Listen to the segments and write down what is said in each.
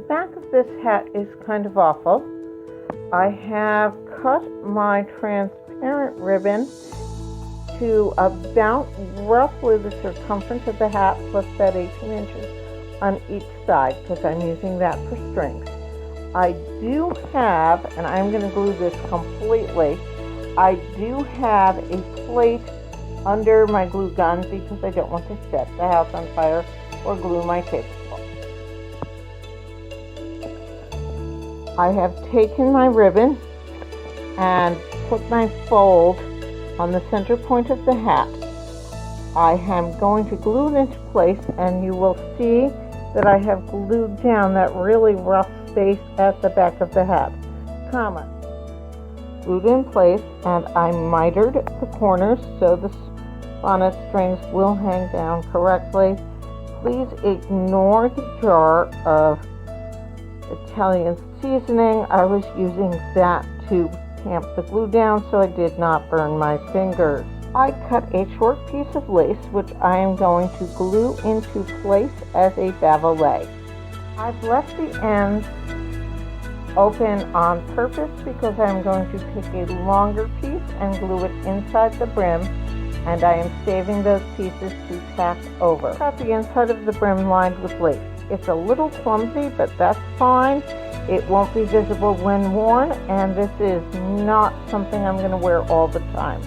back of this hat is kind of awful. I have cut my transparent ribbon to about roughly the circumference of the hat plus that 18 inches on each side because I'm using that for strings. I do have, and I'm going to glue this completely, I do have a plate under my glue gun because I don't want to set the house on fire or glue my tablecloth. I have taken my ribbon and put my fold on the center point of the hat. I am going to glue it into place, and you will see that I have glued down that really rough space at the back of the hat, glued in place, and I mitered the corners so the bonnet strings will hang down correctly. Please ignore the jar of Italian seasoning. I was using that to tamp the glue down so I did not burn my fingers. I cut a short piece of lace which I am going to glue into place as a bavalet. I've left the ends open on purpose because I'm going to take a longer piece and glue it inside the brim, and I am saving those pieces to tack over. Got the inside of the brim lined with lace. It's a little clumsy, but that's fine. It won't be visible when worn, and this is not something I'm going to wear all the time.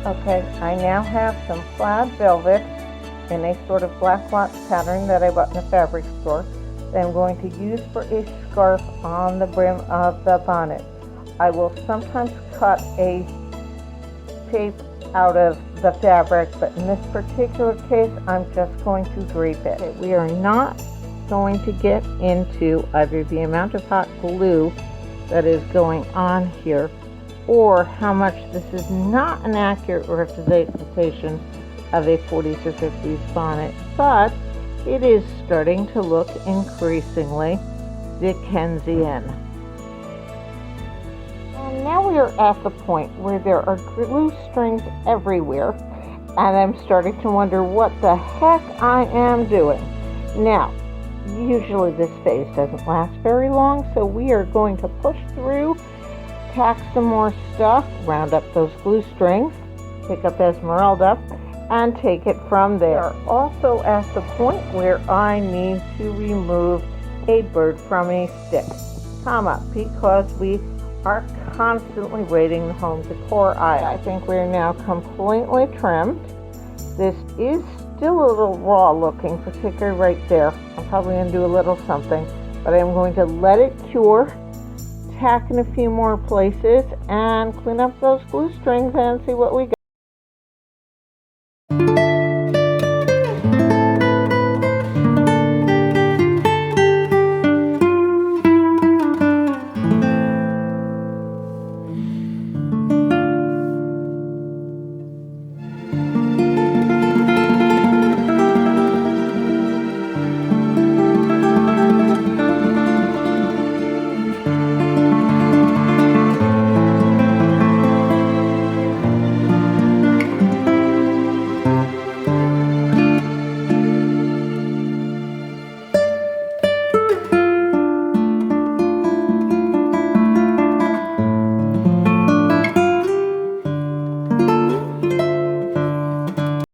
Okay, I now have some plaid velvet in a sort of black watch pattern that I bought in a fabric store that I'm going to use for a scarf on the brim of the bonnet. I will sometimes cut a shape out of the fabric, but in this particular case, I'm just going to drape it. Okay, we are not going to get into either the amount of hot glue that is going on here or how much this is not an accurate representation of a 40s or 50s bonnet, but it is starting to look increasingly Dickensian. And now we are at the point where there are glue strings everywhere, and I'm starting to wonder what the heck I am doing. Now, usually this phase doesn't last very long, so we are going to push through, tack some more stuff, round up those glue strings, pick up Esmeralda, and take it from there. We are also at the point where I need to remove a bird from a stick, because we are constantly raiding the home decor aisle. I think we're now completely trimmed. This is still a little raw looking, particularly right there. I'm probably going to do a little something, but I'm going to let it cure, tack in a few more places, and clean up those glue strings and see what we got.